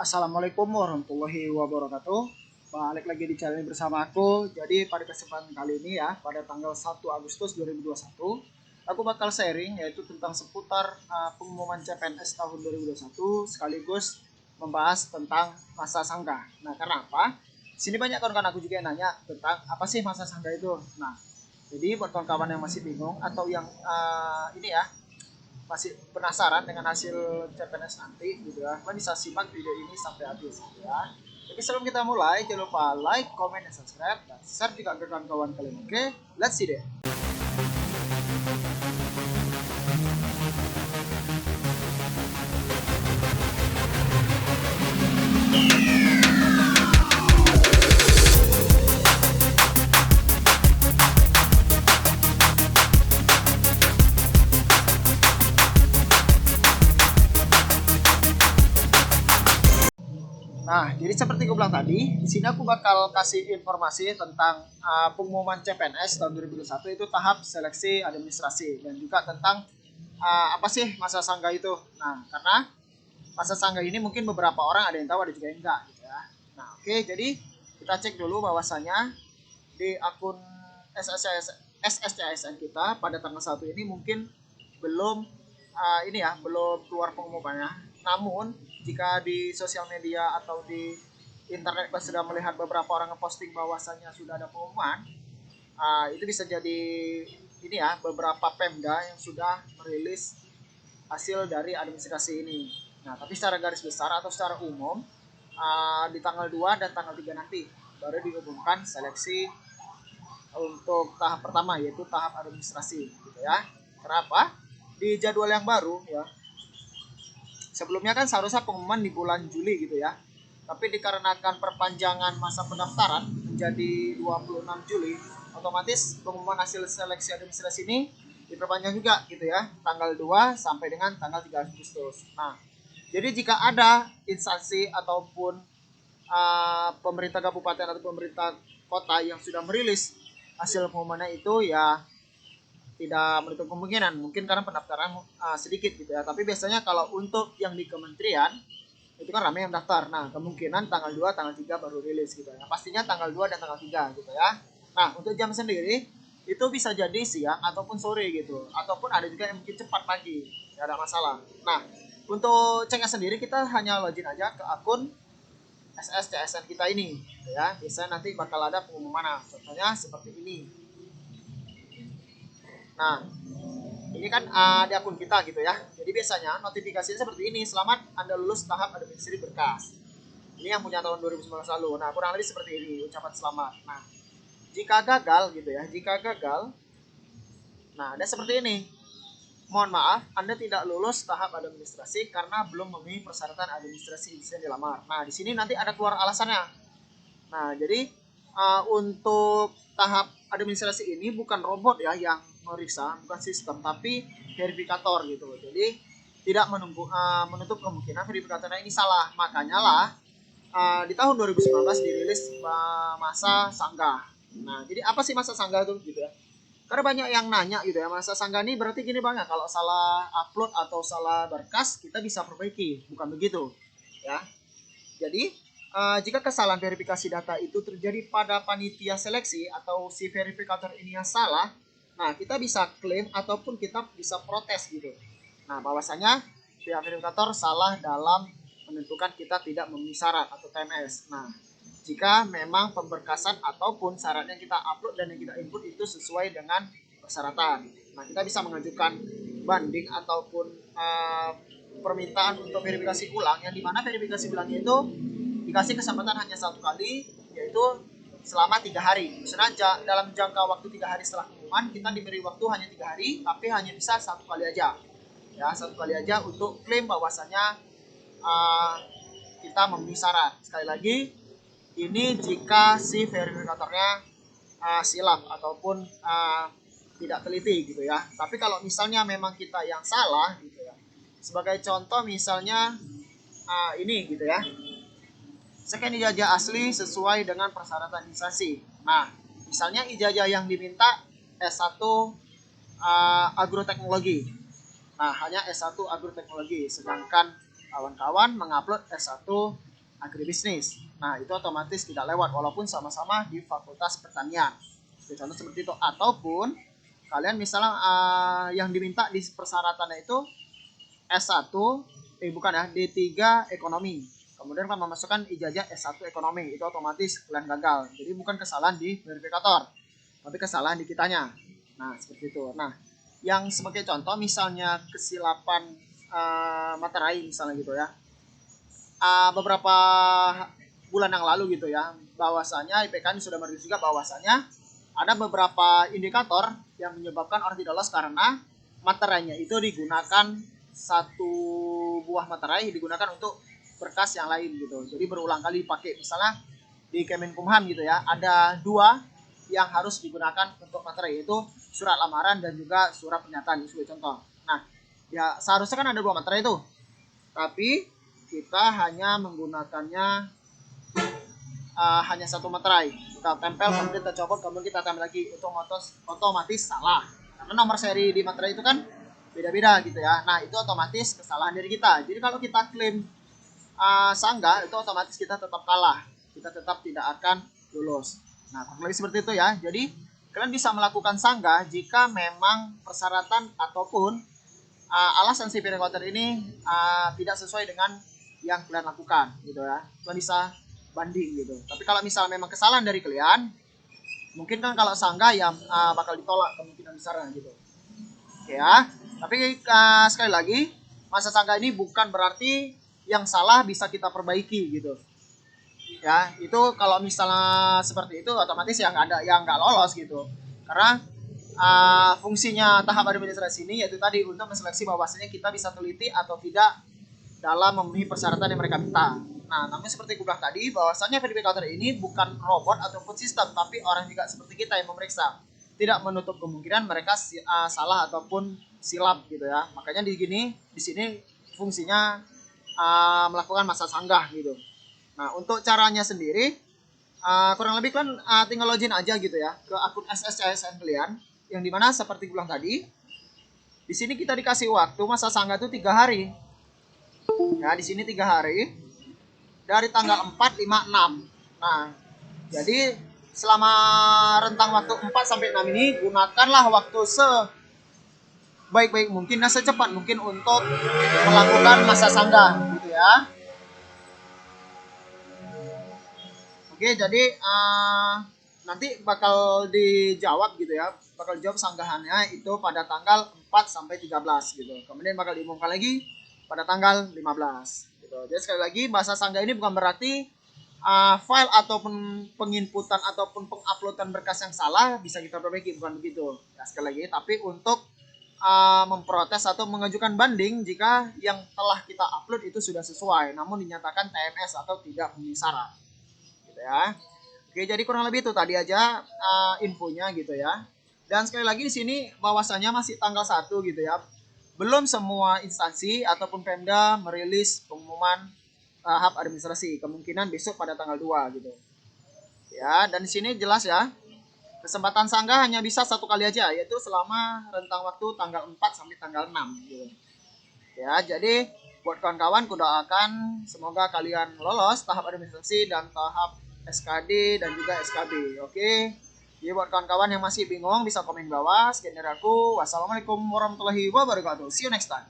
Assalamualaikum warahmatullahi wabarakatuh. Balik lagi di channel ini bersama aku. Jadi pada kesempatan kali ini ya, pada tanggal 1 Agustus 2021, aku bakal sharing yaitu tentang seputar pengumuman CPNS tahun 2021 sekaligus membahas tentang masa sangka. Nah, karena apa? Sini banyak kawan-kawan aku juga yang nanya tentang apa sih masa sangka itu. Nah, jadi buat kawan-kawan yang masih bingung atau yang ini ya masih penasaran dengan hasil CPNS nanti gitu ya, kalian bisa simak video ini sampai habis gitu ya. Tapi sebelum kita mulai, jangan lupa like, comment, dan subscribe, dan share juga ke kawan-kawan kalian. Oke, let's see deh. Nah, jadi seperti gue bilang tadi, di sini aku bakal kasih informasi tentang pengumuman CPNS tahun 2021 itu tahap seleksi administrasi dan juga tentang apa sih masa sangga itu. Nah, karena masa sangga ini mungkin beberapa orang ada yang tahu, ada juga yang enggak gitu ya. Nah, oke, jadi kita cek dulu bahwasanya di akun SSCSN kita pada tanggal 1 ini mungkin belum ini ya, belum keluar pengumumannya. Namun jika di sosial media atau di internet kita sudah melihat beberapa orang ngeposting bahwasannya sudah ada pengumuman, itu bisa jadi ini ya, beberapa Pemda yang sudah merilis hasil dari administrasi ini. Nah, tapi secara garis besar atau secara umum di tanggal 2 dan tanggal 3 nanti baru diumumkan seleksi untuk tahap pertama, yaitu tahap administrasi gitu ya. Kenapa? Di jadwal yang baru ya, sebelumnya kan seharusnya pengumuman di bulan Juli gitu ya. Tapi dikarenakan perpanjangan masa pendaftaran menjadi 26 Juli, otomatis pengumuman hasil seleksi administrasi ini diperpanjang juga gitu ya, tanggal 2 sampai dengan tanggal 3 Agustus. Nah, jadi jika ada instansi ataupun pemerintah kabupaten atau pemerintah kota yang sudah merilis hasil pengumumannya itu ya tidak menutup kemungkinan mungkin karena pendaftaran sedikit gitu ya. Tapi biasanya kalau untuk yang di kementerian itu kan ramai yang daftar. Nah, kemungkinan tanggal 2, tanggal 3 baru rilis gitu ya. Pastinya tanggal 2 dan tanggal 3 gitu ya. Nah, untuk jam sendiri itu bisa jadi siang ataupun sore gitu. Ataupun ada juga yang mungkin cepat pagi. Tidak ada masalah. Nah, untuk ceknya sendiri kita hanya login aja ke akun SSCSN kita ini gitu ya. Biasanya nanti bakal ada pengumuman. Contohnya seperti ini. Nah, ini kan di akun kita gitu ya. Jadi biasanya notifikasinya seperti ini. Selamat Anda lulus tahap administrasi berkas. Ini yang punya tahun 2019 lalu. Nah, kurang lebih seperti ini ucapan selamat. Nah, jika gagal gitu ya. Jika gagal, nah ada seperti ini. Mohon maaf, Anda tidak lulus tahap administrasi karena belum memenuhi persyaratan administrasi yang dilamar. Nah, di sini nanti ada keluar alasannya. Nah, jadi untuk tahap administrasi ini bukan robot ya yang meriksa, bukan sistem, tapi verifikator gitu. Jadi tidak menutup kemungkinan verifikatornya ini salah. Makanya lah di tahun 2019 dirilis masa sanggah. Nah, jadi apa sih masa sanggah itu gitu ya? Karena banyak yang nanya gitu ya, masa sanggah ini berarti gini Bang ya, kalau salah upload atau salah berkas kita bisa perbaiki, bukan begitu ya. Jadi jika kesalahan verifikasi data itu terjadi pada panitia seleksi atau si verifikator ini yang salah, nah kita bisa klaim ataupun kita bisa protes gitu. Nah, bahwasanya pihak verifikator salah dalam menentukan kita tidak memenuhi syarat atau TMS. Nah, jika memang pemberkasan ataupun syarat yang kita upload dan yang kita input itu sesuai dengan persyaratan, nah kita bisa mengajukan banding ataupun permintaan untuk verifikasi ulang, yang dimana verifikasi ulangnya itu dikasih kesempatan hanya 1 kali, yaitu selama 3 hari. Misalnya dalam jangka waktu 3 hari setelah pengumuman, kita diberi waktu hanya 3 hari, tapi hanya bisa 1 kali aja. Ya, 1 kali aja untuk klaim bahwasanya kita memenuhi syarat. Sekali lagi, ini jika si verifikatornya silap ataupun tidak teliti gitu ya. Tapi kalau misalnya memang kita yang salah gitu ya. Sebagai contoh misalnya ini gitu ya. Scan ijazah asli sesuai dengan persyaratan instansi. Nah, misalnya ijazah yang diminta S1 agroteknologi. Nah, hanya S1 agroteknologi, sedangkan kawan-kawan mengupload S1 agribisnis. Nah, itu otomatis tidak lewat walaupun sama-sama di Fakultas Pertanian. Contoh seperti itu. Ataupun kalian misalnya yang diminta di persyaratannya itu S1, bukan ya, D3 ekonomi. Kemudian kan memasukkan ijazah S1 ekonomi, itu otomatis kalian gagal. Jadi bukan kesalahan di verifikator, tapi kesalahan di kitanya. Nah, seperti itu. Nah, yang sebagai contoh misalnya kesilapan materai misalnya gitu ya. Beberapa bulan yang lalu gitu ya, bahwasanya IPK ini sudah merilis juga bahwasanya ada beberapa indikator yang menyebabkan orang tidak lolos karena materainya itu digunakan satu buah materai digunakan untuk berkas yang lain gitu. Jadi berulang kali dipakai. Misalnya di Kemenkumham gitu ya, ada 2 yang harus digunakan untuk materai, yaitu surat lamaran dan juga surat pernyataan sebagai contoh. Nah, ya seharusnya kan ada 2 materai itu. Tapi kita hanya menggunakannya hanya 1 materai. Kita tempel, kemudian kita copot, kemudian kita tempel lagi, itu otomatis salah. Karena nomor seri di materai itu kan beda-beda gitu ya. Nah, itu otomatis kesalahan dari kita. Jadi kalau kita klaim sanggah, itu otomatis kita tetap kalah. Kita tetap tidak akan lulus. Nah, kurang lebih seperti itu ya. Jadi, kalian bisa melakukan sanggah jika memang persyaratan ataupun alasan si verifikator ini tidak sesuai dengan yang kalian lakukan gitu ya. Kalian bisa banding gitu. Tapi kalau misalnya memang kesalahan dari kalian, mungkin kan kalau sanggah ya bakal ditolak kemungkinan besarnya gitu. Oke ya. Tapi sekali lagi, masa sanggah ini bukan berarti yang salah bisa kita perbaiki gitu. Ya, itu kalau misalnya seperti itu otomatis yang ada yang nggak lolos gitu. Karena fungsinya tahap administrasi ini yaitu tadi untuk menseleksi bahwasanya kita bisa teliti atau tidak dalam memenuhi persyaratan yang mereka minta. Nah, namun seperti aku bilang tadi bahwasanya verifikator ini bukan robot ataupun sistem, tapi orang juga seperti kita yang memeriksa. Tidak menutup kemungkinan mereka salah ataupun silap gitu ya. Makanya di sini fungsinya melakukan masa sanggah gitu. Nah, untuk caranya sendiri kurang lebih kan tinggal login aja gitu ya ke akun SSCSN kalian, yang dimana seperti bilang tadi, di sini kita dikasih waktu masa sanggah itu 3 hari. Ya, di sini 3 hari dari tanggal 4, 5, 6. Nah, jadi selama rentang waktu 4 sampai 6 ini gunakanlah waktu sebaik-baik mungkin dan secepat mungkin untuk melakukan masa sanggah gitu ya. Oke, jadi nanti bakal dijawab gitu ya. Bakal dijawab sanggahannya itu pada tanggal 4 sampai 13 gitu. Kemudian bakal diumumkan lagi pada tanggal 15 gitu. Jadi sekali lagi bahasa sanggah ini bukan berarti file ataupun penginputan ataupun penguploadan berkas yang salah bisa kita perbaiki, bukan begitu. Ya, sekali lagi, tapi untuk memprotes atau mengajukan banding jika yang telah kita upload itu sudah sesuai namun dinyatakan TMS atau tidak memenuhi syarat. Ya. Oke, jadi kurang lebih itu tadi aja infonya gitu ya. Dan sekali lagi di sini bahwasanya masih tanggal 1 gitu ya. Belum semua instansi ataupun Pemda merilis pengumuman tahap administrasi. Kemungkinan besok pada tanggal 2 gitu. Ya, dan di sini jelas ya. Kesempatan sanggah hanya bisa 1 kali aja, yaitu selama rentang waktu tanggal 4 sampai tanggal 6 gitu. Ya, jadi buat kawan-kawan kudoakan semoga kalian lolos tahap administrasi dan tahap SKD dan juga SKB. Oke. Jadi buat kawan-kawan yang masih bingung bisa komen bawah. Sekian dari aku. Wassalamualaikum warahmatullahi wabarakatuh. See you next time.